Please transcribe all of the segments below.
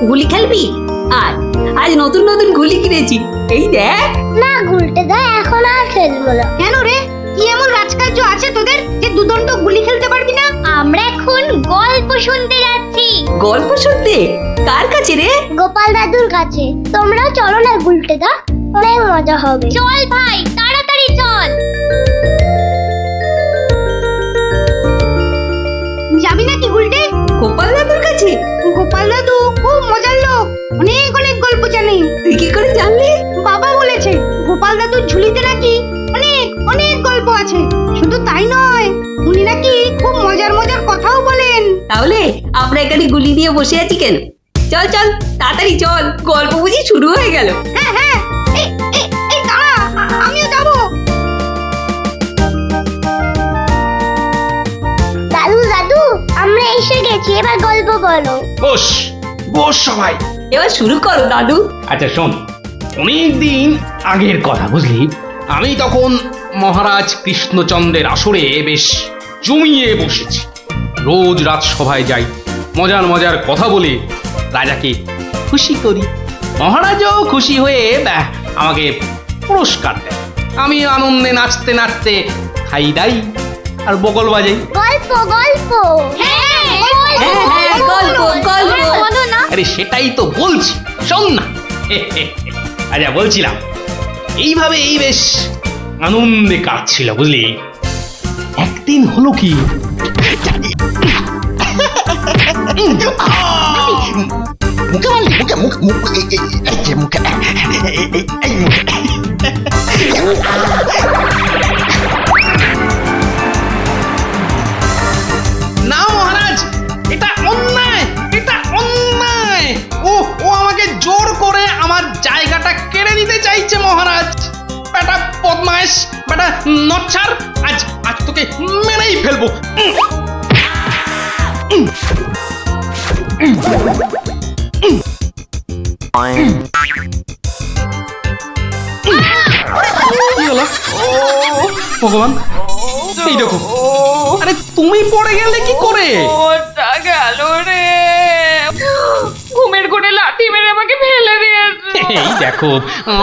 গুলি খেলবি? আর আজ নতুন নতুন গুলি কিনেছি, এই দেখ। না গুলটে দা, এখন আর খেলবো না। কেন রে, কি এমন রাজকার্য আছে তোদের যে দুদণ্ড গুলি খেলতে পারবি না? আমরা এখন গল্প শুনতে যাচ্ছি। গল্প শুনতে? কার কাছে রে? গোপাল দাদুর কাছে। তোমরাও চলো না গুলটে দা, অনেক মজা হবে। চল ভাই, তাড়াতাড়ি চল। যাবি নাকি গুলটে? গোপাল দাদুর কাছে? গোপাল দাদু খুব মজার লোক, অনেক অনেক গল্প জানে। তুই কি করে জানলি? বাবা বলেছে গোপাল দাদুর ঝুলিতে নাকি অনেক অনেক গল্প আছে। শুধু তাই নয়, উনি নাকি খুব মজার মজার কথাও বলেন। তাহলে আমরা এখানে গুলি নিয়ে বসে আছি কেন? চল চল, তাড়াতাড়ি চল, গল্প বুঝি শুরু হয়ে গেল। হ্যাঁ হ্যাঁ, এই এই এই দাঁড়া, আমিও যাবো। দাদু দাদু, আমরা এসে গেছি, এবার গল্প বলো। বস বস সবাই। এবার শুরু করো দাদু। আচ্ছা শোন, অনেকদিন আগের কথা বুঝলি, আমি তখন মহারাজ কৃষ্ণচন্দ্রের আসরে বেশ জমিয়ে বসেছি। রোজ রাজসভায় যাই, মজার মজার কথা বলে রাজাকে খুশি করি। মহারাজও খুশি হয়ে আমাকে পুরস্কার দেয়। আমি আনন্দে নাচতে নাচতে খাই দাই আর বগল বাজাই। গল্প গল্প। হ্যাঁ হ্যাঁ হ্যাঁ, গল্প গল্প। বলো না। আরে সেটাই তো বলছি, শোন না। আচ্ছা বলছিলাম, এইভাবেই বেশ আনন্দে কাটছিল বুঝলি। একদিন হলো কি, মুখে মারলি, মুখে মুখ মুখ এই যে মুখে এই মুখে। না মহারাজ, এটা অন্যায়, এটা অন্যায়। ও ও আমাকে জোর করে আমার জায়গাটা কেড়ে নিতে চাইছে মহারাজ। বেটা বদমাইশ, বেটা নচ্ছার, আজ আজ তোকে মেরেই ফেলবো। কি হলো? ভগবান, এই দেখো। আরে তুমি পড়ে গেলে কি করে? ওটা গেল রে, ঘুমের ঘরে লাথি মেরে আমাকে ফেলে দিয়েছে। এই দেখো,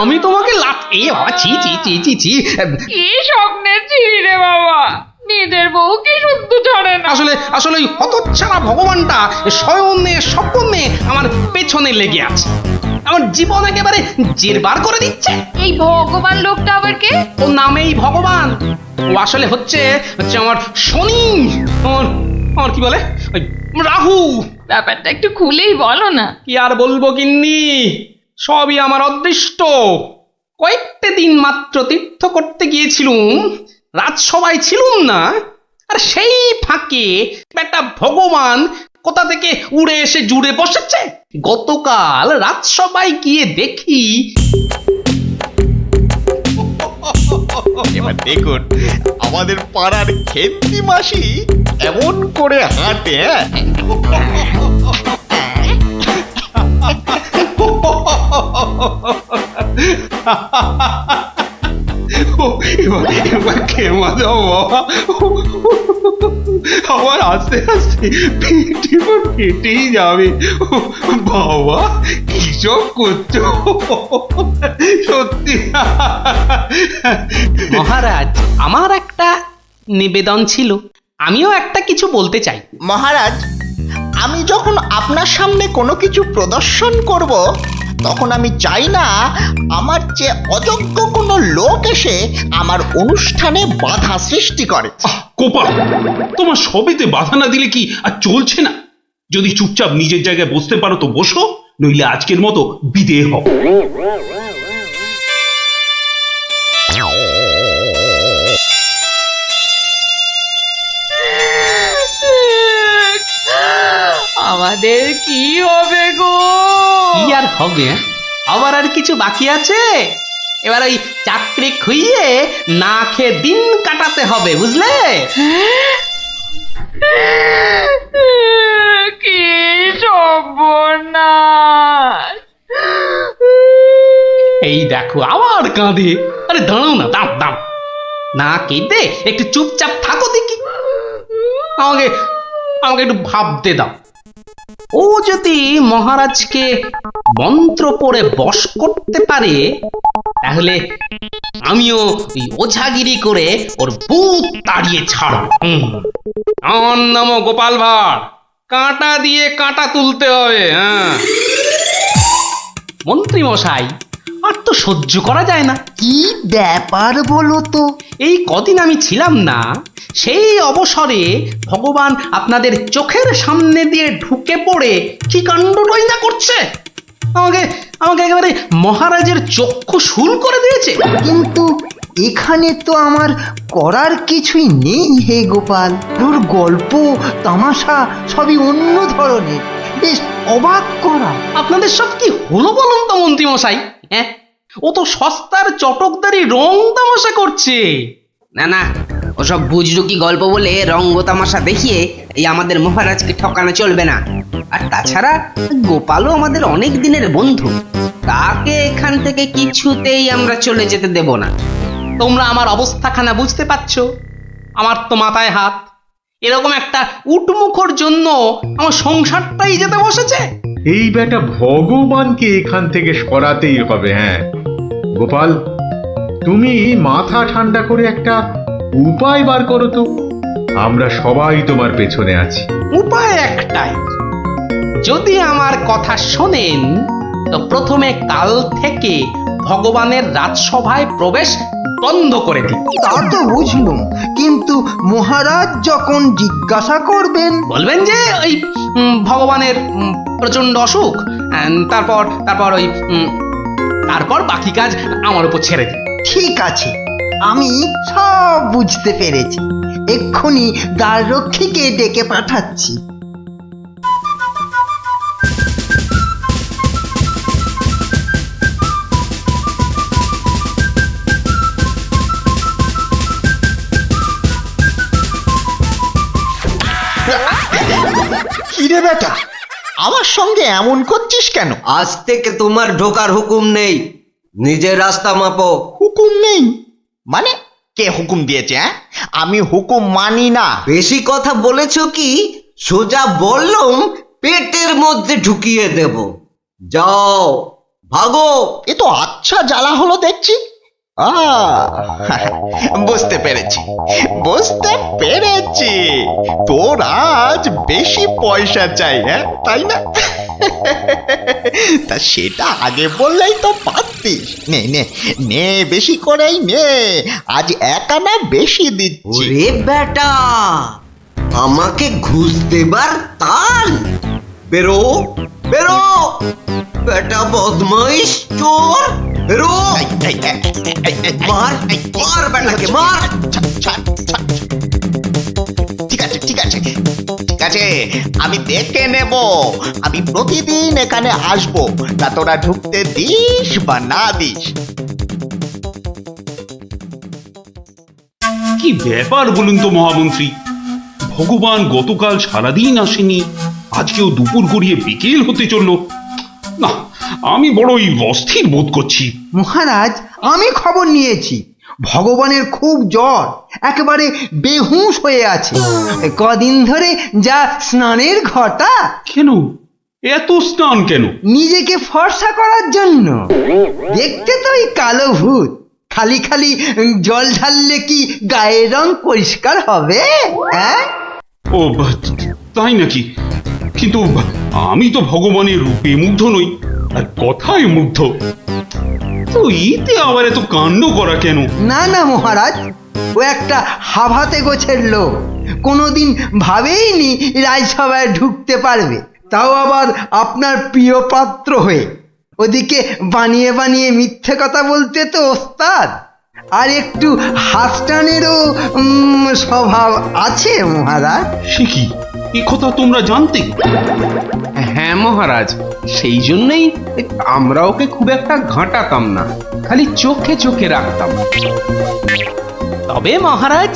আমি তোমাকে এ বাবা, ছি ছি ছি ছি ছি। কি স্বপ্নে ছিলি রে বাবা, নিজের বউকে শুদ্ধ ছড়ে না। আসলে আসলে ওই হতচ্ছাড়া ভগবানটা স্বয়নে স্বপ্নে আমার পেছনে লেগে আছে, আমার জীবন একেবারে জেরবার করে দিচ্ছে। এই ভগবান লোকটা আবার কে? ও নামেই ভগবান, ও আসলে হচ্ছে হচ্ছে আমার শনি, আমার কি বলে ওই রাহু। ব্যাপারটা একটু খুলেই বলো না। কি আর বলবো গিন্নি, সবই আমার অদৃষ্ট। কয়েকটা দিন মাত্র তীর্থ করতে গিয়েছিলুম, রাজসভায় ছিলুম না, আর সেই ফাঁকে একটা ভগবান কোথা থেকে উড়ে এসে জুড়ে বসেছে। গতকাল রাজসভায় গিয়ে দেখি, এবার দেখুন আমাদের পাড়ার খেন্তি মাসি এমন করে হাঁটে। এবার খেমা যাও বাবা, আমার আস্তে আস্তে ফেটেই যাবে। বাবা কি সব করছো সত্যি। মহারাজ, আমার একটা নিবেদন ছিল, আমিও একটা কিছু বলতে চাই। মহারাজ, আমি যখন আপনার সামনে কোনো কিছু প্রদর্শন করব, তখন আমি চাই না আমার যে অযোগ্য কোনো লোক এসে আমার অনুষ্ঠানে বাধা সৃষ্টি করে। কোপা, তোমার সবেতে বাধা না দিলে কি আর চলছে না? যদি চুপচাপ নিজের জায়গায় বসতে পারো তো বসো, নইলে আজকের মতো বিদেয় হও। আমাদের কি হবে গো? কি আর হবে, আবার আর কিছু বাকি আছে? এবার ওই চাকরি খুইয়ে না খেয়ে দিন কাটাতে হবে, বুঝলে? কি সর্বনাশ! এই দেখো আবার কাঁদে। আরে দাঁড়াও না, দাঁড় দাঁড়, না কেঁদে একটু চুপচাপ থাকো দেখি। আমাকে আমাকে একটু ভাবতে দাও। ও যদি মহারাজকে মন্ত্র পড়ে বশ করতে পারে, তাহলে আমিও ওই ওঝাগিরি করে ওর ভূত তাড়িয়ে ছাড়ব। নমো গোপাল ভাঁড়, কাঁটা দিয়ে কাঁটা তুলতে হবে। হ্যাঁ মন্ত্রী মশাই, আর তো সহ্য করা যায় না। কি ব্যাপার বলো তো? এই কদিন আমি ছিলাম না, সেই অবসরে ভগবান আপনাদের চোখের সামনে দিয়ে ঢুকে পড়ে কি কাণ্ডটাই না করছে। আমাকে আমাকে একেবারে মহারাজের চক্ষু শুল করে দিয়েছে। কিন্তু এখানে তো আমার করার কিছুই নেই হে গোপাল। ওর গল্প তামাশা সবই অন্য ধরনের, বেশ অবাক করা। আপনাদের সব কি হলো বলুন তো মন্ত্রী মশাই? হ্যাঁ, ও তো সস্তার চটকদারি রং তামাশা করছে। না না, ওসব বুজরুকি গল্প বলে রঙ্গ তামাশা দেখিয়ে এই আমাদের মহারাজকে ঠকানো চলবে না। আর তাছাড়া গোপালও আমাদের অনেক দিনের বন্ধু, তাকে এখান থেকে কিছুতেই আমরা চলে যেতে দেব না। তোমরা আমার অবস্থাখানা বুঝতে পারছো? আমার তো মাথায় হাত। এরকম একটা উটমুখর জন্য আমার সংসারটাই যেতে বসেছে। এই বেটা ভগবানকে এখান থেকে সরাতেই হবে। হ্যাঁ গোপাল, তুমি মাথা ঠান্ডা করে একটা উপায় বার করো তো। আমরা সবাই তোমার পেছনে আছি। উপায় একটাই, যদি আমার কথা শোনেন তো প্রথমে কাল থেকে ভগবানের রাজসভায় প্রবেশ বন্ধ করে দিন। তা তো বুঝলুম, কিন্তু মহারাজ যখন জিজ্ঞাসা করবেন? বলবেন যে ওই ভগবানের প্রচন্ড অসুখ, তারপর তারপর ওই তারপর বাকি কাজ আমার উপর ছেড়ে দিন। ঠিক আছে, আমি সব বুঝতে পেরেছি। এক্ষুনি দ্বাররক্ষীকে ডেকে পাঠাচ্ছি। কিরে বেটা, আমার সঙ্গে এমন করছিস কেন? আজ থেকে তোমার ঢোকার হুকুম নেই, নিজের রাস্তা মাপো। হুকুম নেই মানে? কে হুকুম দিয়েছে? হ্যাঁ, আমি হুকুম মানি না। বেশি কথা বলেছো কি? সোজা বললুম পেটের মধ্যে ঢুকিয়ে দেব। যাও ভাগো। এ তো আচ্ছা জ্বালা হলো দেখছি। বুঝতে পেরেছি, বুঝতে পেরেছি। তোর আজ বেশি পয়সা চাই, হ্যাঁ তাই না? তা সেটা আগে বললেই তো পারতিস। নে নে নে, বেশি করেই নে, আজ 1 আনা বেশি দিচ্ছি। ওরে বেটা, আমাকে ঘুষ দেবার তাল? বেরো বেরো, বেটা বদমাইশ চোর, বেরো। মার মার বেটাকে মার। ঠিক আছে ঠিক আছে ঠিক আছে, আমি দেখে নেব। আমি প্রতিদিন এখানে আসবো, তা তোরা ঢুকতে দিস বা না দিস। কি ব্যাপার বলুন তো মহামন্ত্রী? ভগবান গতকাল সারাদিন আসেনি, আজকেও দুপুর গড়িয়ে বিকেল হতে চললো। না, আমি বড়ই অস্থির বোধ করছি। মহারাজ, আমি খবর নিয়েছি, ভগবানের খুব জ্বর, একেবারে বেহুঁশ হয়ে আছে। কদিন ধরে যা স্নানের ঘটা। কেন এত স্নান কেন? নিজেকে ফর্সা করার জন্য। দেখতে তো ওই কালো ভূত, খালি খালি জল ঢাললে কি গায়ের রং পরিষ্কার হবে? হ্যাঁ, ও তাই নাকি? কিন্তু আমি তো ভগবানের রূপে মুগ্ধ নই, আর কথায় মুগ্ধ। তো এতে আবার এত কাণ্ড করা কেন? না না মহারাজ, ও একটা হাভাতে গোছের লোক, কোনোদিন ভাবেইনি রাজসভায় ঢুকতে পারবে, তাও আবার আপনার প্রিয় পাত্র হয়ে। ওদিকে বানিয়ে বানিয়ে মিথ্যে কথা বলতে তো ওস্তাদ, আর একটু হাসটানেরও স্বভাব আছে মহারাজ। সে কি, এ কথা তোমরা জানতে? হ্যাঁ মহারাজ, সেই জন্যই আমরা ওকে খুব একটা ঘাঁটাতাম না, খালি চোখে চোখে রাখতাম। তবে মহারাজ,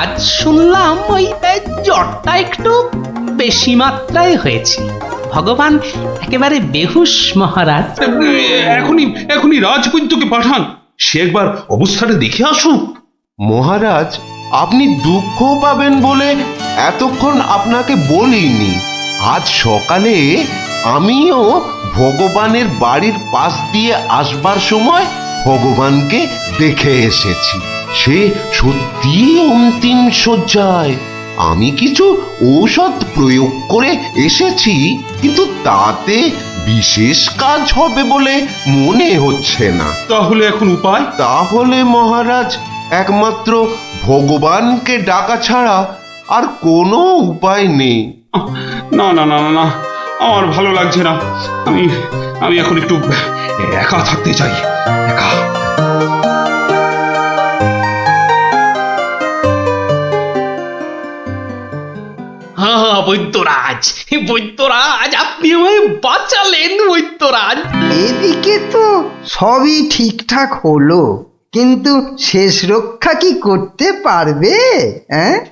আজ শুনলাম ওই জ্বরটা একটু বেশি মাত্রায় হয়েছে। ভগবান একেবারে বেহুশ মহারাজ। এখনই এখনই রাজবৈদ্যকে পাঠান, সে একবার অবস্থাটা দেখে আসুক। মহারাজ, আপনি দুঃখ পাবেন বলে এতক্ষণ আপনাকে বলিনি। আজ সকালে আমিও ভগবানের বাড়ির পাশ দিয়ে আসবার সময় ভগবানকে দেখে এসেছি। সে সত্যি অন্তিম শয্যায়। আমি কিছু ঔষধ প্রয়োগ করে এসেছি, কিন্তু তাতে বিশেষ কাজ হবে বলে মনে হচ্ছে না। তাহলে এখন উপায়? তাহলে মহারাজ একমাত্র ভগবানকে ডাকা ছাড়া আর কোনো উপায় নেই। না না না না না, আমার ভালো লাগছে না। আমি আমি এখন একটু একা থাকতে চাই, একা। হ্যাঁ বৈদ্যরাজ, বৈদ্যরাজ, আপনি আমায় বাঁচালেন বৈদ্যরাজ। এদিকে তো সবই ঠিকঠাক হলো, কিন্তু শেষ রক্ষা কি করতে পারবে?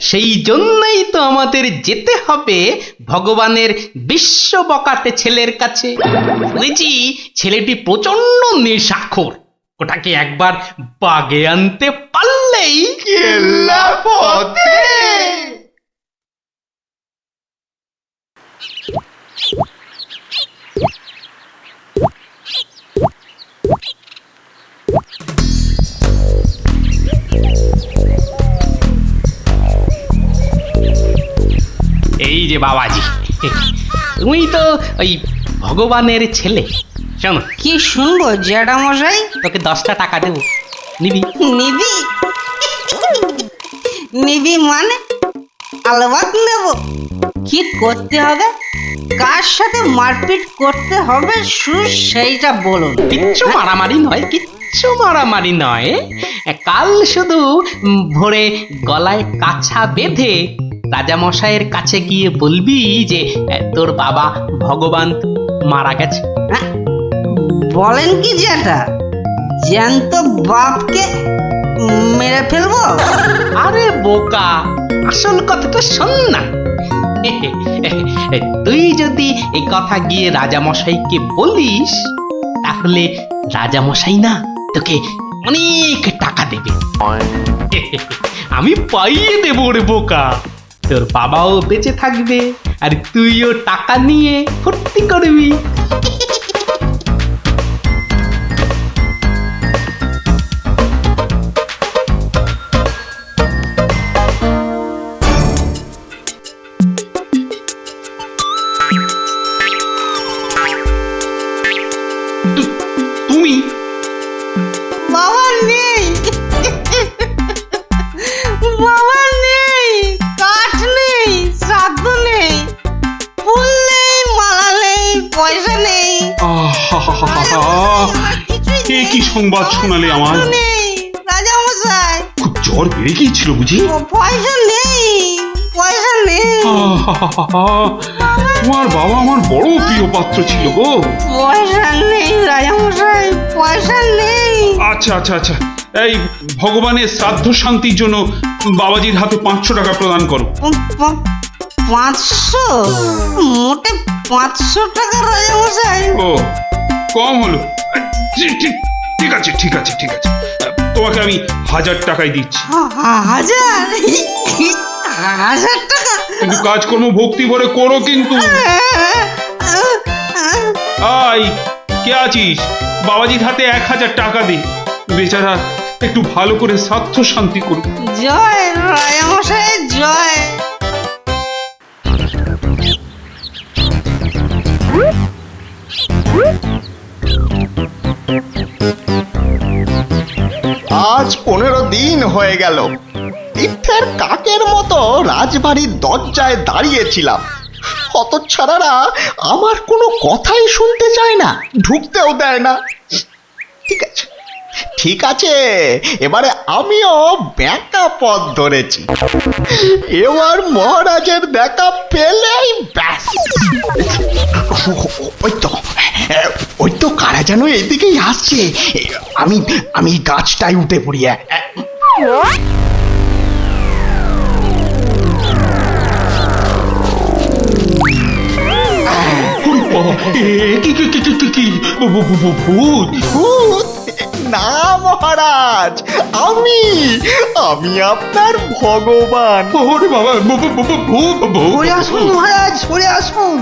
সেই জন্যই তো আমাদের যেতে হবে ভগবানের বিশ্ব বকাটে ছেলের কাছে। শুনেছি ছেলেটি প্রচন্ড নেশাখোর। ওটাকে একবার বাগে আনতে পারলেই কেল্লা পথে। এই যে বাবাজি, তুমি তো ওই ভগবানের ছেলে। শোনো, কি শুনবো জ্যাঠামশাই? তোকে 10টা টাকা দেবো, নিবি? নিবি? নিবি মানে? আলবাত নেব। কি করতে হবে? কার সাথে মারপিট করতে হবে সেইটা বলুন। কিচ্ছু মারামারি নয়, কিচ্ছু মারামারি নয়। কাল শুধু ভোরে গলায় কাছা বেঁধে রাজামশাইয়ের কাছে গিয়ে বলবি যে তোর বাবা ভগবান মারা গেছে। বলেন কি জ্যাঠা? জ্যান্ত বাপকে মেরে ফেলবো? আরে বোকা, আসল কথাটা শোন না। তুই যদি এই কথা গিয়ে রাজামশাইকে বলিস, তাহলে রাজামশাই না তোকে অনেক টাকা দেবে। আমি পাইয়ে দেবো রে বোকা। তোর বাবাও বেঁচে থাকবে, আর তুইও টাকা নিয়ে ফুর্তি করবি। তুমি? বাবা নেই, বাবা নেই, কাঠ নেই, শ্রাদ্ধ নেই, ফুল নেই, মালা নেই, পয়সা নেই, এ কি সংবাদ শোনালে আমার? নেই রাজামশাই। খুব জ্বর বেড়ে গিয়েছিল বুঝি? পয়সা নেই, পয়সা নেই। তোমার বাবা আমার বড় প্রিয় পাত্র ছিল গো। পয়সা নেই রাজামশাই, পয়সা নেই। আচ্ছা আচ্ছা আচ্ছা, এই ভগবানের শ্রাদ্ধ শান্তির জন্য বাবাজির হাতে 500 টাকা প্রদান করো। 500? মোটে 500 টাকা রাজামশাই? ও, কম হলো। ঠিক আছে ঠিক আছে ঠিক আছে, তোমাকে আমি 1000 টাকাই দিচ্ছি। 1000 টাকা? কিন্তু কাজকর্ম ভক্তি ভরে করো কিন্তু। আই, কে আছিস? বাবাজির হাতে 1000 টাকা দে, বেচারা একটু ভালো করে শ্রাদ্ধ শান্তি করুক। জয় রাজামশাই, জয়। আজ 15 দিন হয়ে গেল তীর্থের কাকের মতো রাজবাড়ির দরজায় দাঁড়িয়েছিলাম। হতচ্ছাড়ারা আমার কোনো কথাই শুনতে চায় না, ঢুকতেও দেয় না। ঠিক আছে ঠিক আছে, এবারে আমিও ব্যাকা পথ ধরেছি। এবার মহারাজের দেখা পেলেই ব্যাস। ওই তো কারা যেন এদিকেই আসছে। আমি আমি গাছটায় উঠে পড়ি। ভূত? না মহারাজ, আমি আপনার ভগবান। ওরে বাবা, ভূত সরে আসুন মহারাজ, সরে আসুন।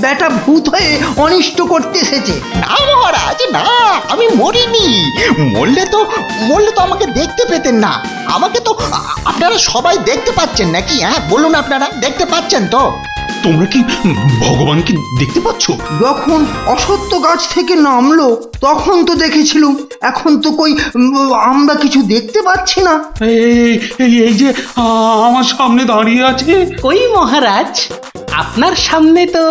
বেটা ভূত হয়ে অনিষ্ট করতে এসেছে। না মহারাজ না, আমি মরিনি। মরলে তো আমাকে দেখতে পেতেন না। আমাকে তো আপনারা সবাই দেখতে পাচ্ছেন নাকি? হ্যাঁ বলুন, আপনারা দেখতে পাচ্ছেন তো? তোমরা কি ভগবানকে দেখতে পাচ্ছ? যখন অসত্য গাছ থেকে নামলো তখন তো দেখেছিলুম, এখন তো কই আমরা কিছু দেখতে পাচ্ছি না। এই যে আমার সামনে দাঁড়িয়ে আছে। কই মহারাজ, আপনার সামনে তো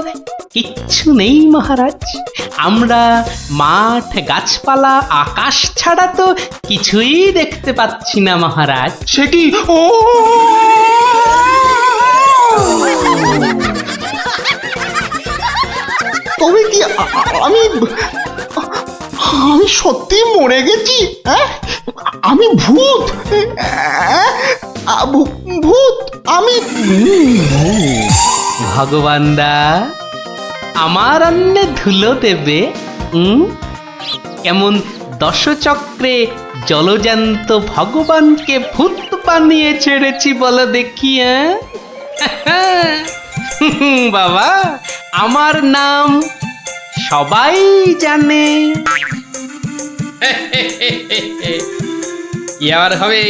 কিচ্ছু নেই মহারাজ। আমরা মাঠ, গাছপালা, আকাশ ছাড়া তো কিছুই দেখতে পাচ্ছি না মহারাজ। সে কি? ও তবে কি আমি সত্যি মরে গেছি? হ্যাঁ, আমি ভূত? ভূত আমি? ভগবানদা আমার অন্নে ধুলো দেবে? কেমন দশচক্রে জলজান্ত ভগবানকে ভূত বানিয়ে ছেড়েছি বলো দেখি। বাবা, আমার নাম সবাই জানে। কি আর হবে,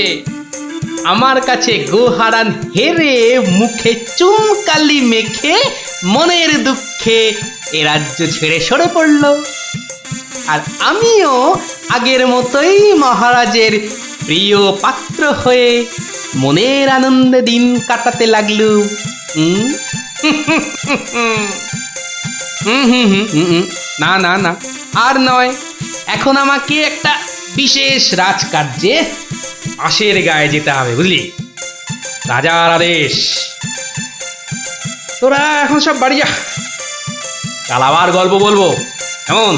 আমার কাছে গোহারান হেরে মুখে চুনকালি মেখে মনের দুঃখে এ রাজ্য ছেড়ে সরে পড়ল। আর আমিও আগের মতোই মহারাজের প্রিয় পাত্র হয়ে মনের আনন্দে দিন কাটাতে লাগলুম। না না না, আর নয়। এখন আমাকে একটা বিশেষ রাজকার্যে আশের গায়ে যেতে হবে, বুঝলি? রাজার আদেশ। তোরা এখন সব বাড়ি যা, কাল আবার গল্প বলবো, কেমন?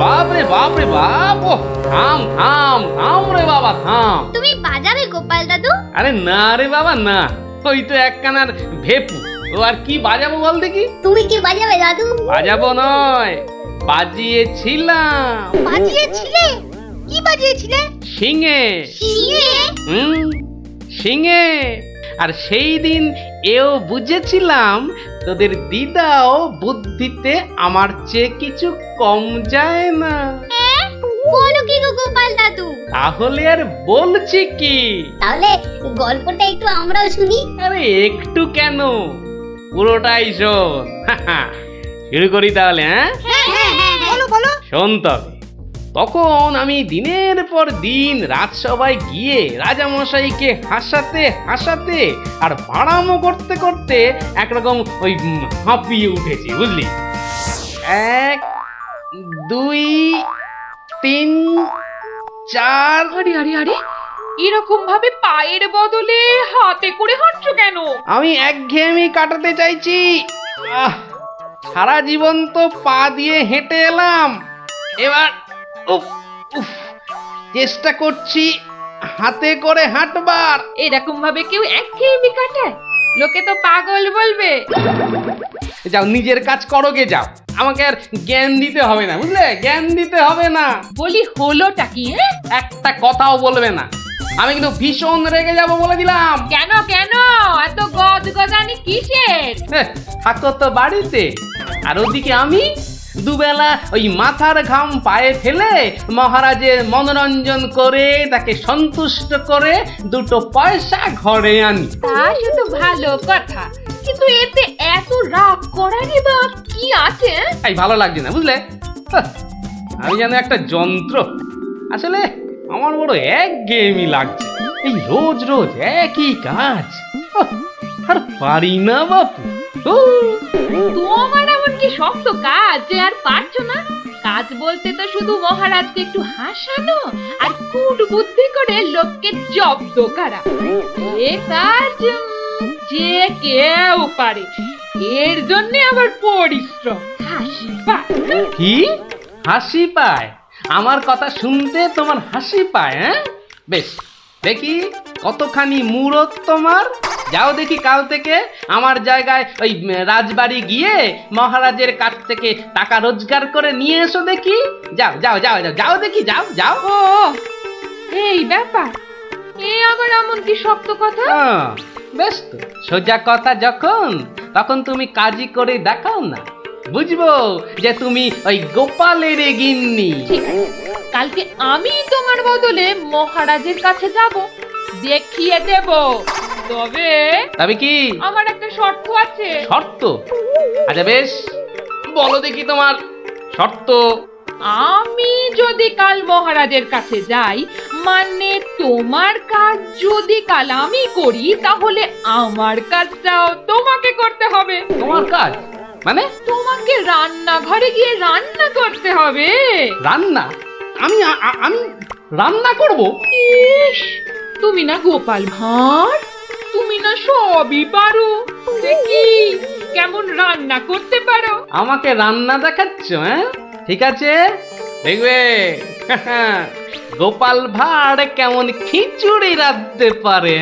বাপরে বাপরে বাপ, থাম থাম থাম রে বাবা, থাম। তুমি বাজাবে গোপাল দাদু? আরে না রে বাবা না, ওই তো একখানার ভেপু, ও আর কি বাজাবো বল দেখি? তুমি কি বাজাবে দাদু? বাজাবো নয়, বাজিয়েছিলাম। বাজিয়েছিলে? কি বাজিয়েছিলে? শিঙে। শিঙে? শিঙে। আর সেই দিন এও বুঝেছিলাম তোদের দিদাও বুদ্ধিতে আমার চেয়ে কিছু কম যায় না। বলো কি গো গোপাল দাদু? তাহলে আর বলছি কি, তাহলে গল্পটা একটু আমরাও শুনি। আরে একটু কেন, পুরোটাই শোন। শুরু করি তাহলে। হ্যাঁ বলো বলো। শোন তবে। তখন আমি দিনের পর দিন রাজসভায় গিয়ে রাজামশাইকে হাসাতে হাসাতে আর বাড়ামো করতে করতে একরকম ওই হাঁপিয়ে উঠেছি, বুঝলি? 1 2 3 4। আরে আরে আরে, এরকম ভাবে পায়ের বদলে হাতে করে হাঁটছো কেন? আমি একঘেয়েমি কাটাতে চাইছি। সারা জীবন তো পা দিয়ে হেঁটে এলাম, এবার উফ উফ চেষ্টা করছি হাতে করে হাঁটবার। এরকম ভাবে কেউ একঘেয়েমি কাটায়? লোকে তো পাগল বলবে। যাও নিজের কাজ করো গে, যাও। আমাকে আর জ্ঞান দিতে হবে না, বুঝলে? জ্ঞান দিতে হবে না। বলি হলোটা কি? একটা কথাও বলবে না, আমি কিন্তু ভীষণ রেগে যাব বলে দিলাম। কেন কেন এত গজগজানি কিসের? থাকো তো বাড়িতে, আর ওদিকে আমি দুবেলা ওই মাথার ঘাম পায়ে ফেলে মহারাজের মনোরঞ্জন করে তাকে সন্তুষ্ট করে 2 পয়সা ঘরে আনি। তা শুধু ভালো কথা, কিন্তু এতে এত রাগ করারই বা কি আছে? তাই ভালো লাগছে না, বুঝলে? আমি যেন একটা যন্ত্র। আসলে আমার বড় একঘেয়েমি লাগছে, এই রোজ রোজ একই কাজ। আর পারি না বাপু। তোমার এমন কি শক্ত কাজ যে আর পারছো না? কাজ বলতে তো শুধু মহারাজকে একটু হাসানো আর কুট বুদ্ধি করে লোককে জব্দ করা। এ কাজ যে কেউ পারে, এর জন্য আবার পরিশ্রম। হাসি পায়। কি হাসি পায়? আমার কথা শুনতে তোমার হাসি পায়? হ্যাঁ, বেশ দেখি কতখানি মুরত তোমার। যাও দেখি কাল থেকে আমার জায়গায় ওই রাজবাড়ি গিয়ে মহারাজের কাছ থেকে টাকা রোজগার করে নিয়ে এসো দেখি। যাও যাও যাও যাও যাও দেখি, যাও যাও। ও এই ব্যাপার, এ আবার এমন কি শক্ত কথা? বেশ তো, সোজা কথা যখন তখন তুমি কাজই করে দেখাও না, বুঝবো যে তুমি ওই গোপালের গিন্নি। ঠিক আছে, কালকে আমি তোমার বদলে মহারাজের কাছে যাব, দেখিয়ে দেব। তবে তবে কি আমার একটা শর্ত আছে। শর্ত? আচ্ছা বেশ, বলো দেখি তোমার শর্ত। আমি যদি কাল মহারাজের কাছে যাই, মানে তোমার কাজ যদি কাল আমি করি, তাহলে আমার কাজটাও তোমাকে করতে হবে। তোমার কাজ মানে? তোমাকে রান্নাঘরে গিয়ে রান্না করতে হবে। রান্না? আমি আমি রান্না করব? ইস, তুমি না গোপাল ভাঁড়, তুমি না সবই পারো। দেখি কেমন রান্না করতে পারো। আমাকে রান্না দেখাচ্ছ? হ্যাঁ, ঠিক আছে, দেখবে গোপাল ভাঁড় কেমন খিচুড়ি রাঁধতে পারে।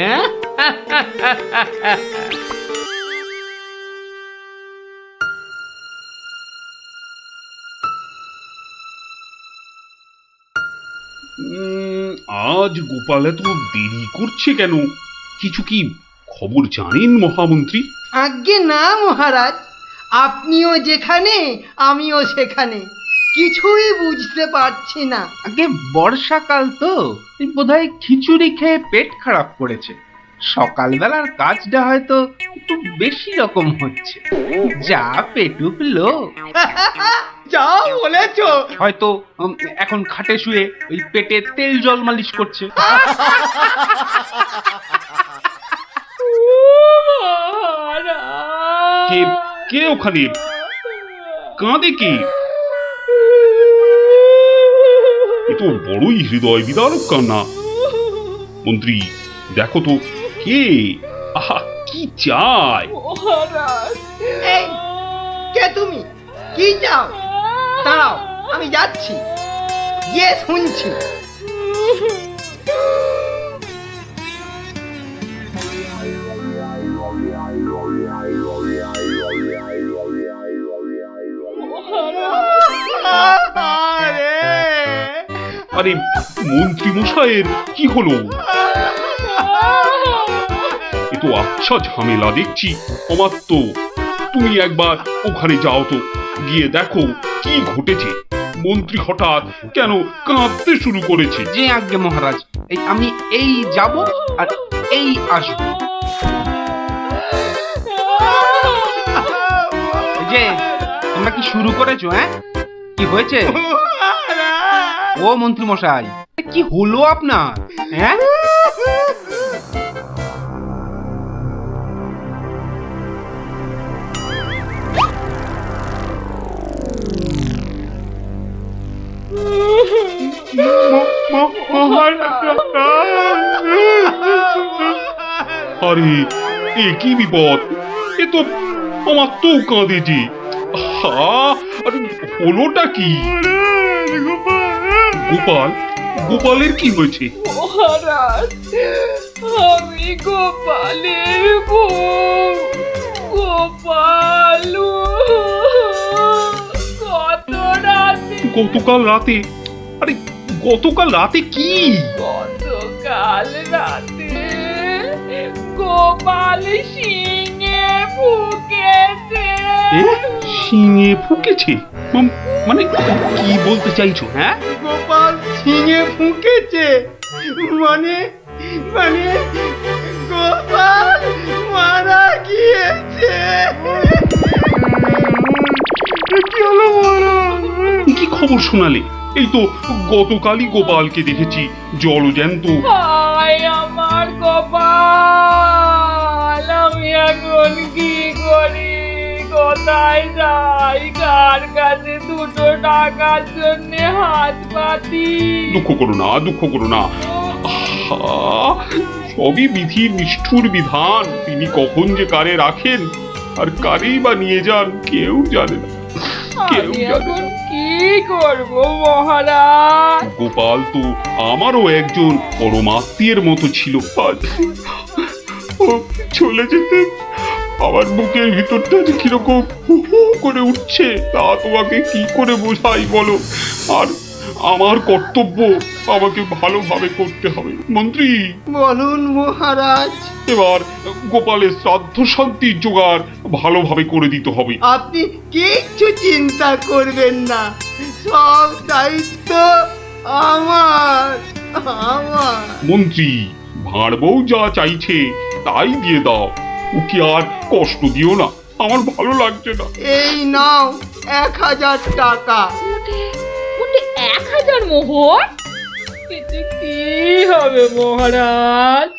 আজ গোপাল এত দেরি করছে কেন? কিছু কি খবর জানেন মহামন্ত্রী? আজ্ঞে না মহারাজ, আপনিও যেখানে আমিও সেখানে, কিছুই বুঝতে পারছি না। আগে বর্ষাকাল তো, বোধহয় খিচুড়ি খেয়ে পেট খারাপ করেছে। সকালবেলার কাজটা হয়তো একটু বেশি রকম হচ্ছে, যা পেটুক লোক। যা বলেছ। হয়তো এখন খাটে শুয়ে ওই পেটে তেল জল মালিশ করছে। কে কে ওখানে কাঁদে? কে? এ তো বড়ই হৃদয় বিদারক কান্না। মন্ত্রী, দেখো তো কে? আহা, কি চায়? এই, কে তুমি? কি চাও? দাঁড়াও, আমি যাচ্ছি, গিয়ে শুনছি। আরে মন্ত্রী মশাইয়ের কি হলো? এ তো আচ্ছা ঝামেলা দেখছি। অমাত্য, তুমি একবার ওখানে যাও তো, গিয়ে দেখো কি ঘটেছে। মন্ত্রী হঠাৎ কেন কাঁদতে শুরু করেছে? যে আজ্ঞে মহারাজ, আমি এই যাব আর এই আসবো। যে তোমরা কি শুরু করেছো? হ্যাঁ, কি হয়েছে? ও মন্ত্রী মশাই, কি হলো আপনার? হ্যাঁ, আরে এ কি বিপদ! এ তো অমাত্য কাঁদে যে। আরে হলোটা কি? গোপাল, গোপালের কি হয়েছে? মহারাজ, আমি গোপালের বউ। গোপাল গতকাল রাতে? আরে গতকাল রাতে কি? গতকাল রাতে গোপাল শিঙে ফুকেছে। শিঙে ফুকেছে? মানে কি বলতে চাইছো? হ্যাঁ, গোপাল শিঙে ফুঁকেছে মানে? মানে গোপাল মারা গিয়েছে। কি হলো মহারাজ? কি খবর শোনালে? এই তো গতকালই গোপালকে দেখেছি জলজ্যান্ত। হায় আমার গোপাল, আমি এখন কি করি? কোথায় যাই? কার কাছে দুটো টাকার জন্য হাত পাতি? দুঃখ করো না, দুঃখ করো না। আহা, সবই বিধির নিষ্ঠুর বিধান। তিনি কখন যে কারে রাখেন আর কারেই বা নিয়ে যান কেউ জানে না, কেউ আমি জানে এখন না। কি করব মহারাজ? গোপাল তো আমারও একজন পরমাত্মীয়ের মতো ছিল। আজ ও চলে যেতে আমার বুকের ভিতরটা যে কিরকম হু হু করে উঠছে, তা তোমাকে কি করে বোঝাই বলো। আর আমার কর্তব্য আমাকে ভালোভাবে করতে হবে। মন্ত্রী, বলুন মহারাজ। এবার গোপালের শ্রাদ্ধ শান্তির জোগাড় ভালোভাবে করে দিতে হবে। আপনি কিচ্ছু চিন্তা করবেন না, সব দায়িত্ব আমার। মন্ত্রী, ভাঁড় বউ যা চাইছে তাই দিয়ে দাও, ওকে আর কষ্ট দিও না, আমার ভালো লাগছে না। এই নাও 1000 টাকা। ওটা 1000 মোহর? এতে কি হবে মহারাজ?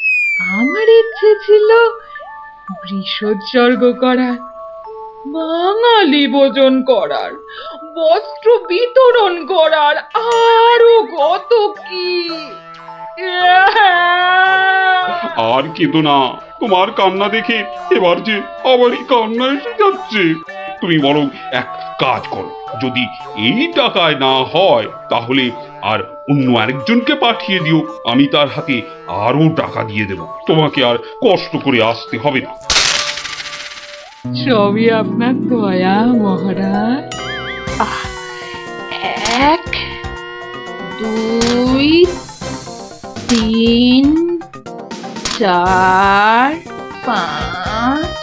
আমার ইচ্ছে ছিল বৃষোৎসর্গ করার, বাঙালি ভোজন করার, বস্ত্র বিতরণ করার, আরো কত কি। আর কেঁদো না, তোমার কান্না দেখে এবার যে আমারই কান্না এসে যাচ্ছে। তুমি বরং এক কাজ করো, যদি এই টাকায় না হয় তাহলে আর অন্য আরেকজনকে পাঠিয়ে দিও, আমি তার হাতে আরো টাকা দিয়ে দেব, তোমাকে আর কষ্ট করে আসতে হবে না। সবই আপনার দয়া মহারাজ। 1 2 3 4 5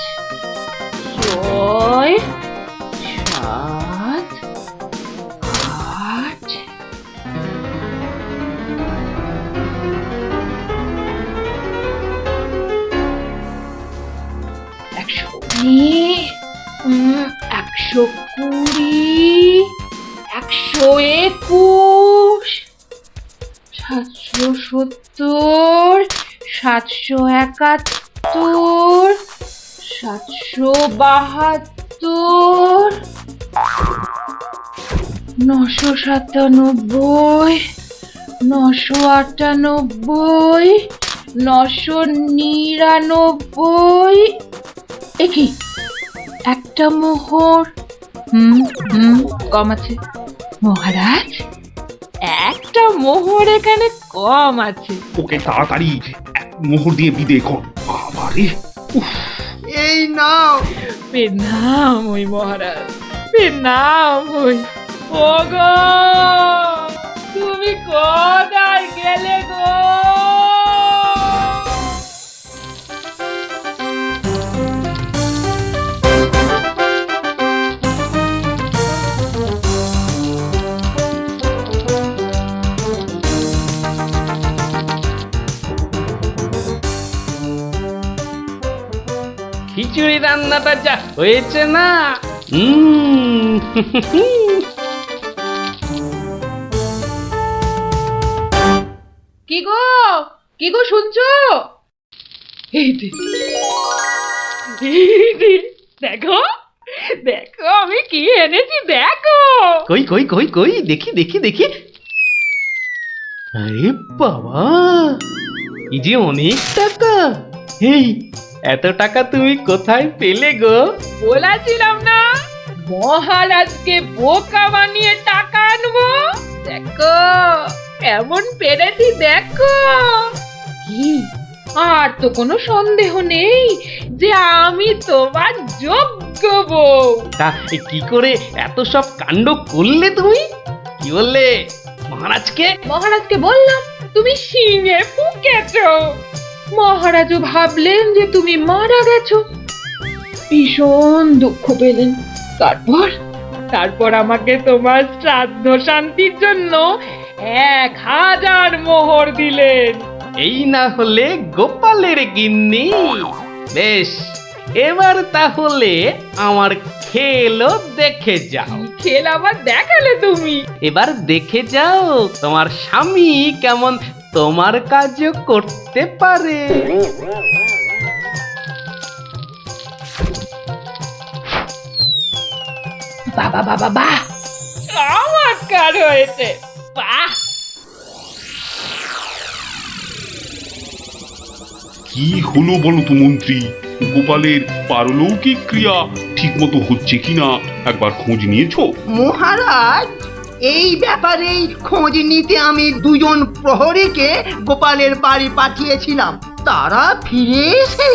6 7 8 120 120 121 770 771 772 997 998 999। একই একটা মোহর। কম আছে মহারাজ, একটা মোহর এখানে কম আছে। ওকে তাড়াতাড়ি এক মোহর দিয়ে বিদে কর। বাবারে, এই নাও। প্রণাম ওই মহারাজ, প্রণাম ওই। ওগো, তুমি কোথায় গেলে গো? খিচুড়ি রান্নাটা যা হয়েছে না, কি গো, কি গো শুনছো? এই যে, দেখো দেখো আমি কি এনেছি, দেখো। কই কই কই কই, দেখি দেখি দেখি। আরে বাবা, এই যে অনেক টাকা। এই এত টাকা তুমি কোথায় পেলে গো? বলেছিলাম না মহারাজকে বোকা বানিয়ে টাকা আনবো। দেখো এমন পেরেছি, দেখো। কি, আর তো কোনো সন্দেহ নেই যে আমি তোমার যোগ্য বউ। তা কি করে এত সব কাণ্ড করলে তুমি? কি বললে মহারাজকে? মহারাজকে বললাম তুমি শিঙে ফুকেছো। মহারাজও ভাবলেন যে তুমি মারা গেছো, ভীষণ দুঃখ পেলেন। তারপর আমাকে তোমার শ্রাদ্ধ শান্তির জন্য 1000 মোহর দিলেন। এই না হলে গোপালের গিন্নি। বেশ, এবার তাহলে আমার খেলও দেখে যাও। খেল আবার দেখালে তুমি? এবার দেখে যাও তোমার স্বামী কেমন তোমার কাজও করতে পারে। বাবা বাবা বাহ, চমৎকার হয়েছে, বাহ। কি হলো বলো তো মন্ত্রী, গোপালের পারলৌকিক ক্রিয়া ঠিক মতো হচ্ছে কিনা একবার খোঁজ নিয়েছো? মহারাজ, এই ব্যাপারেই খোঁজ নিতে আমি দুজন প্রহরীকে গোপালের বাড়ি পাঠিয়েছিলাম। তারা ফিরে এসে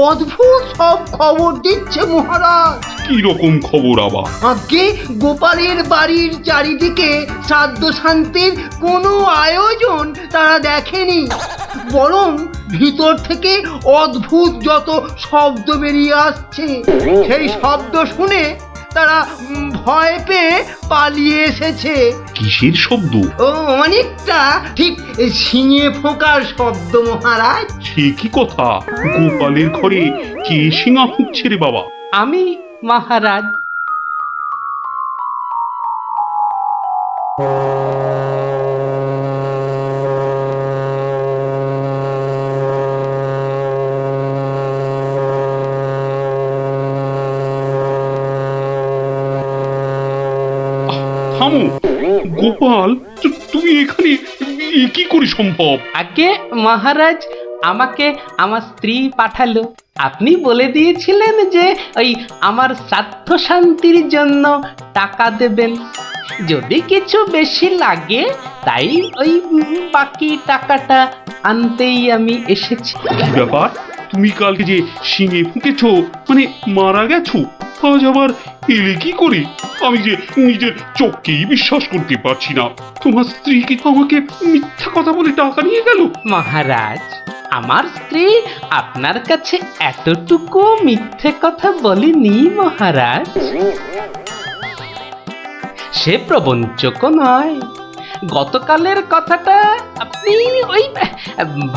অদ্ভুত সব খবর দিচ্ছে মহারাজ। কি রকম খবর আবার? আগে গোপালের বাড়ির চারিদিকে শ্রাদ্ধ শান্তির কোনো আয়োজন তারা দেখেনি, বরং ভিতর থেকে অদ্ভুত যত শব্দ বেরিয়ে আসছে, সেই শব্দ শুনে তারা ভয় পেয়ে পালিয়ে এসেছে। কিসের শব্দ? ও অনেকটা ঠিক শিঙে ফোঁকার শব্দ মহারাজ। সে কি কথা? গোপালের ঘরে কে সিঙা ফুঁকছে রে বাবা? আমি মহারাজ। থামো গোপাল, তুমি এখানে কি করে সম্ভব? আগে মহারাজ, আমাকে আমার স্ত্রী পাঠালো। আপনি বলে দিয়েছিলেন যে ওই আমার শ্রাদ্ধ শান্তির জন্য টাকা দেবেন, যদি কিছু বেশি লাগে তাই ওই বাকি টাকাটা আনতেই আমি এসেছি। কি ব্যাপার? তুমি কালকে যে শিঙে ফুঁকেছো, মানে মারা গেছো, আজ আবার এলে কি করে? আমি যে নিজের চোখকেই বিশ্বাস করতে পারছি না। তোমার স্ত্রী কি আমাকে মিথ্যা কথা বলে টাকা নিয়ে গেল? মহারাজ, আমার স্ত্রী আপনার কাছে এতটুকু মিথ্যে কথা বলেনি মহারাজ। সে প্রবঞ্চক নয়। গতকালের কথাটা আপনি ওই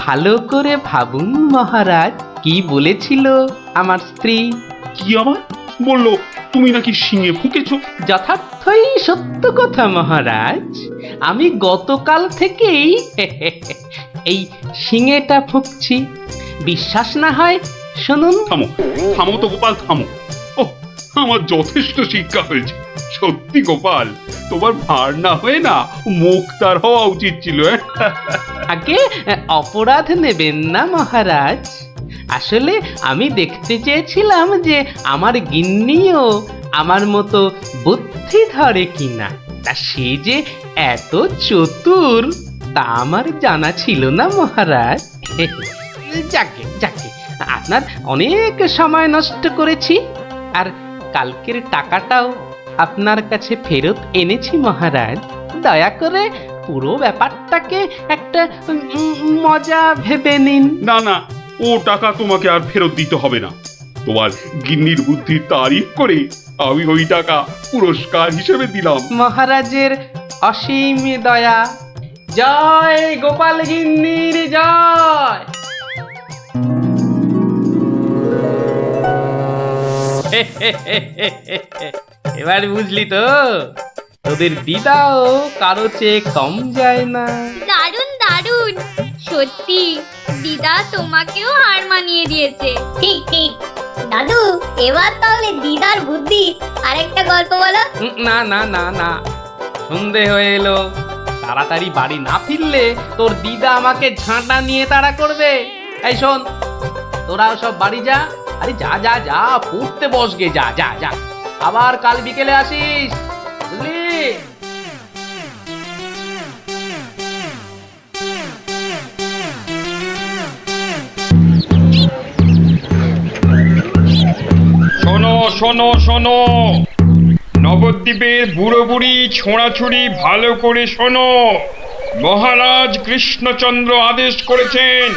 ভালো করে ভাবুন মহারাজ, কি বলেছিল আমার স্ত্রী। কি আবার বললো? তুমি নাকি শিঙে ফুঁকেছো? যথার্থই সত্য কথা মহারাজ। আমি গতকাল থেকেই এই শিঙেটা ফুঁকছি। বিশ্বাস না হয় শুনুন। থামো থামো তো গোপাল, থামো। ও, আমার যথেষ্ট শিক্ষা হয়েছে। সত্যি গোপাল, তোমার ভার না হয়ে না মুক্তার হওয়া উচিত ছিল। আগে অপরাধ নেবেন না মহারাজ। আসলে আমি দেখতে চেয়েছিলাম যে আমার গিন্নিও আমার মতো বুদ্ধি ধরে কিনা। তা সে যে এত চতুর তা আমার জানা ছিল না মহারাজ। যাকে যাকে, আপনার অনেক সময় নষ্ট করেছি, আর কালকের টাকাটাও আপনার কাছে ফেরত এনেছি মহারাজ। দয়া করে পুরো ব্যাপারটাকে একটা মজা ভেবে নিন। না না, ও টাকা তোমাকে আর ফেরত দিতে হবে না। তোমার গিন্নির বুদ্ধির তারিফ করে আমি ওই টাকা পুরস্কার হিসেবে দিলাম। মহারাজের অসীম দয়া। জয় গোপাল গিন্নির জয়। এবার বুঝলি তো, তোদের দিদাও কারো চেয়ে কম যায় না। দারুণ দারুণ, সত্যি দিদা তোমাকেও হার মানিয়ে দিয়েছে। ঠিক ঠিক দাদু, এবার তাহলে দিদার বুদ্ধি আরেকটা গল্প বলো। না না না না, সন্ধে হয়ে এলো। তাড়াতাড়ি বাড়ি না ফিরলে তোর দিদা আমাকে ঝাঁটা নিয়ে তাড়া করবে। এই শোন, তোরাও সব বাড়ি যা। আরে যা যা যা, পড়তে বসগে, যা যা যা। আবার কাল বিকেলে আসিস, বুঝলি? শোনো শোনো শোনো, নবদ্বীপের বুড়ো বুড়ি ছোঁড়াছুড়ি ভালো করে শোনো। মহারাজ কৃষ্ণচন্দ্র আদেশ করেছেন,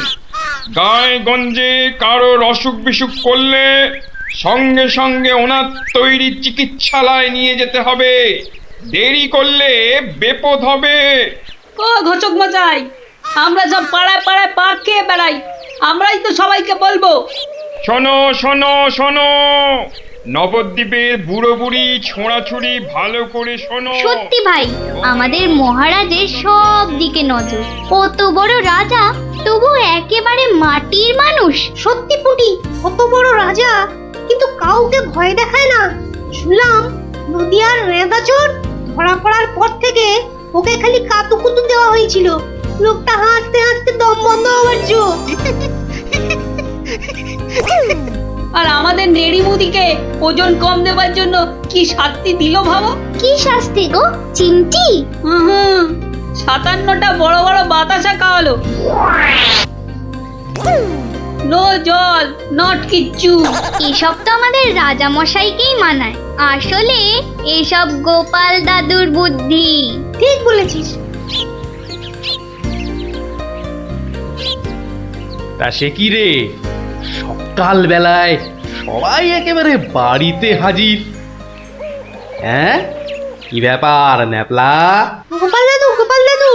গায়ে গঞ্জে কারোর অসুখ বিসুখ করলে সঙ্গে সঙ্গে ওনার তৈরি চিকিৎসালয় নিয়ে যেতে হবে। দেরি করলে বিপদ হবে। ও ঘোচক মশাই, আমরা সব পাড়ায় পাড়ায় পাক খেয়ে বেড়াই, আমরাই তো সবাইকে বলবো। শোনো শোনো শোনো, নবদ্বীপের বুড়ো বুড়ি ছোঁড়াছুড়ি ভালো করে শোনো। সত্যি ভাই, আমাদের মহারাজের সব দিকে নজর। কত বড় রাজা, তবু একেবারে মাটির মানুষ। সত্যি পুটি, কত বড় রাজা কিন্তু কাউকে ভয় দেখায় না। শুনলাম নদিয়ার রেঁদাচোর ধরা পড়ার পর থেকে ওকে খালি কাতুকুতু দেওয়া হয়েছিল। লোকটা হাসতে হাসতে দম বন্ধ হওয়ার জো। আর আমাদের নেড়িমুদিকে ওজন কম দেবার জন্য কি শাস্তি দিল ভাবো? কি শাস্তি গো চিমটি? হুম 57টা বড় বড় বাতাসা খাওয়ালো। নো জল নট কিচ্ছু। এসব তো আমাদের রাজা মশাইকেই মানায়, আসলে এসব গোপাল দাদুর বুদ্ধি। ঠিক বলেছিস। তা সে কি রে, সকাল বেলায় সবাই একেবারে বাড়িতে হাজির। হ্যাঁ, কি ব্যাপার ন্যাপলা? গোপাল দাদু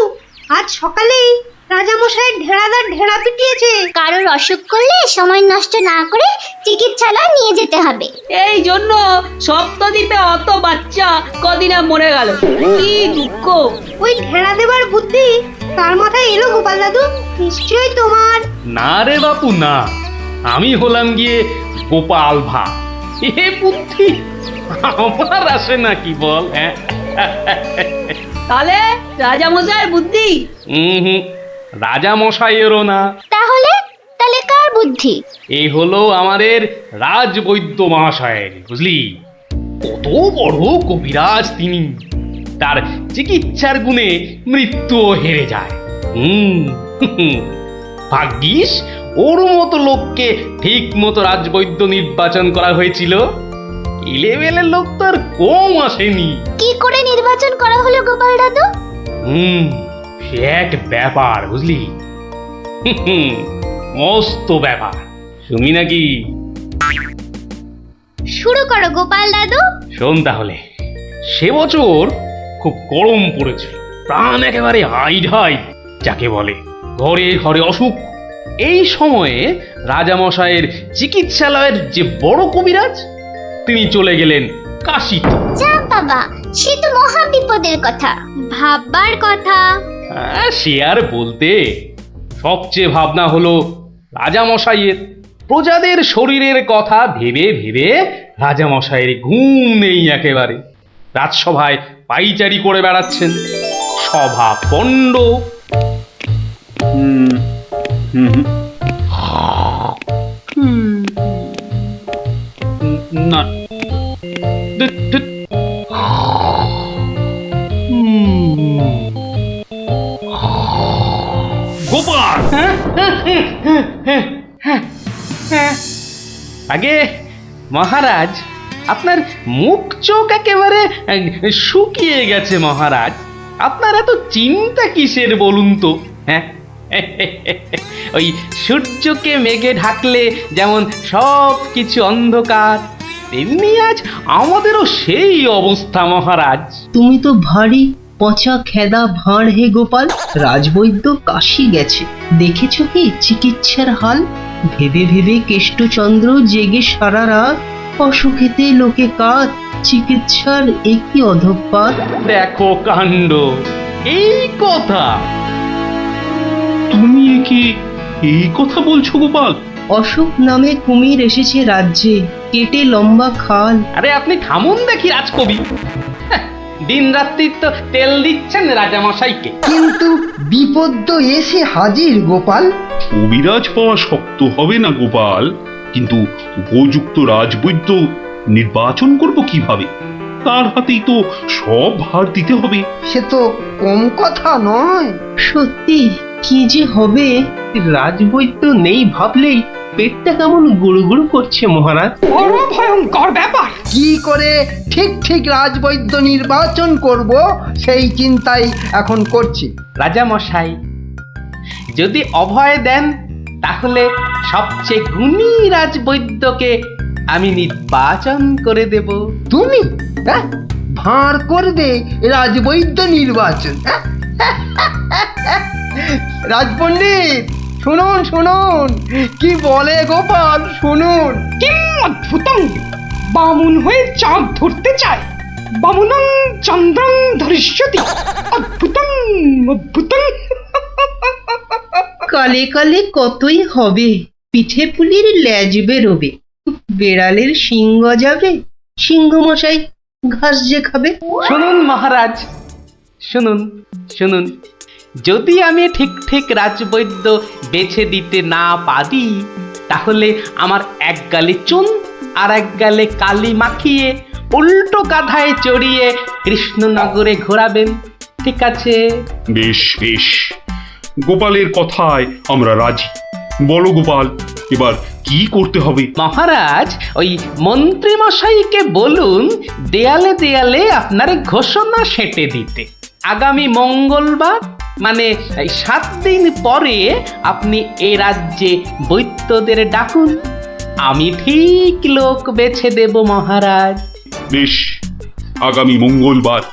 আজ সকালেই রাজামশাই ঢেড়াদার ঢেড়া পিটিয়েছে। কারোর অসুখ করলে সময় নষ্ট না করে চিকিৎসালয়ে নিয়ে যেতে হবে। এই জন্য সপ্তদ্বীপে অত বাচ্চা কদিনে মরে গেল। কি দুঃখ। ওই ঢেড়া দেবার বুদ্ধি তার মাথায় এলো গোপাল দাদু? নিশ্চয়ই তোমার। না রে বাপু না, আমি হলাম গিয়ে গোপাল ভা। এ বুদ্ধি আমার আসে নাকি বল? হ্যাঁ, তাহলে রাজামশাইয়ের বুদ্ধি? হুম, রাজা মশাইয়েরও না। তাহলে কার বুদ্ধি? এই হলো আমাদের রাজবৈদ্য মহাশয়ের, বুঝলি? কত বড় কবিরাজ তিনি, তার চিকিৎসার গুণে মৃত্যুও হেরে যায়। ভাগ্যিস ওর মতো লোককে ঠিক মতো রাজবৈদ্য নির্বাচন করা হয়েছিল। ইলেভেলের লোক তো আর কম আসেনি। কি করে নির্বাচন করা হলো গোপাল দাদু? সে এক ব্যাপার, বুঝলি? মস্ত ব্যাপার, শুনি নাকি? শুরু করো গোপাল দাদু। শোন তাহলে। সে বছর খুব গরম পড়েছিল, প্রাণ একেবারে হাই যাকে বলে। ঘরে ঘরে অসুখ। এই সময়ে রাজামশাইয়ের চিকিৎসালয়ের যে বড় কবিরাজ, তিনি চলে গেলেন কাশীতে। যা বাবা, সে তো মহা বিপদের কথা, ভাববার কথা। সে আর বলতে, সবচেয়ে ভাবনা হলো রাজামশাইয়ের। প্রজাদের শরীরের কথা ভেবে ভেবে রাজামশাইয়ের ঘুম নেই একেবারে। রাজসভায় পাইচারি করে বেড়াচ্ছেন, সভা পণ্ড। না, গোপাল! আগে মহারাজ, আপনার মুখ চোখ একেবারে শুকিয়ে গেছে মহারাজ। আপনার এত চিন্তা কিসের বলুন তো? হ্যাঁ, ওই সূর্যকে মেঘে ঢাকলে যেমন সব কিছু অন্ধকার, তেমনি আজ আমাদেরও সেই অবস্থা মহারাজ। তুমি তো ভারী পচা খেদা ভাঁড় হে গোপাল। রাজবৈদ্য কাশি গেছে, দেখেছো কি চিকিৎসার হাল? ভেবে ভেবে কেষ্টচন্দ্র জেগে সারা রাত, অসুখেতে লোকে কাজ, চিকিৎসার একই অধঃপাত। দেখো কাণ্ড, এই কথা তুমি কি এই কথা বলছো গোপাল? অসুখ নামে কুমির এসেছে রাজ্যে, কেটে লম্বা খাল। আরে আপনি থামুন দেখি রাজকবি। দিন রাত্রি তো তেল দিচ্ছেন রাজামশাইকে। কিন্তু বিপদ তো এসে হাজির গোপাল। কবিরাজ পাওয়া শক্ত হবে না গোপাল, কিন্তু উপযুক্ত রাজবৈদ্য নির্বাচন করব কিভাবে? তার হাতেই তো সব ভার দিতে হবে। সে তো কম কথা নয়। সত্যি কি যে হবে, রাজবৈদ্য নেই ভাবলেই পেটটা কেমন গুড়গুড় করছে মহারাজ। বড় ভয়ঙ্কর ব্যাপার। কি করে ঠিক ঠিক রাজবৈদ্য নির্বাচন করব সেই চিন্তাই এখন করছি। রাজামশাই যদি অভয় দেন, তাহলে সবচেয়ে গুণী রাজবৈদ্যকে আমি নির্বাচন করে দেব। তুমি ভাঁড় করবে রাজবৈদ্য নির্বাচন? রাজপণ্ডিত শুনুন শুনুন, কি বলে গোপাল শুনুন। কি অদ্ভুতং! বামুন হয়ে চাঁদ ধরতে চায়। বামুনং চন্দ্রং ধরিষ্যতি। অদ্ভুতং অদ্ভুতং। কালে কালে কতই হবে, পিঠে পুলির লেজ বেরোবে, বেড়ালের সিং গজাবে, সিংহ মশাই ঘাস যে খাবে। শুনুন মহারাজ, শুনুন শুনুন, যদি আমি ঠিক ঠিক রাজবৈদ্য বেছে দিতে না পারি, তাহলে আমার এক গালে চুন আর এক গালে কালি মাখিয়ে উল্টো কাঁধায় চড়িয়ে কৃষ্ণনগরে ঘোরাবেন, ঠিক আছে? বেশ বেশ, গোপালের কথায় আমরা রাজি। বলো গোপাল, এবার কি করতে হবে? মহারাজ, ওই মন্ত্রী মশাইকে বলুন দেয়ালে দেয়ালে আপনার ঘোষণা সেঁটে দিতে। আগামী মঙ্গলবার মানে 7 দিন পরে আপনি এ রাজ্যে বৈদ্যদের ডাকুন, আমি ঠিক লোক বেছে দেব মহারাজ। বেশ, আগামী মঙ্গলবার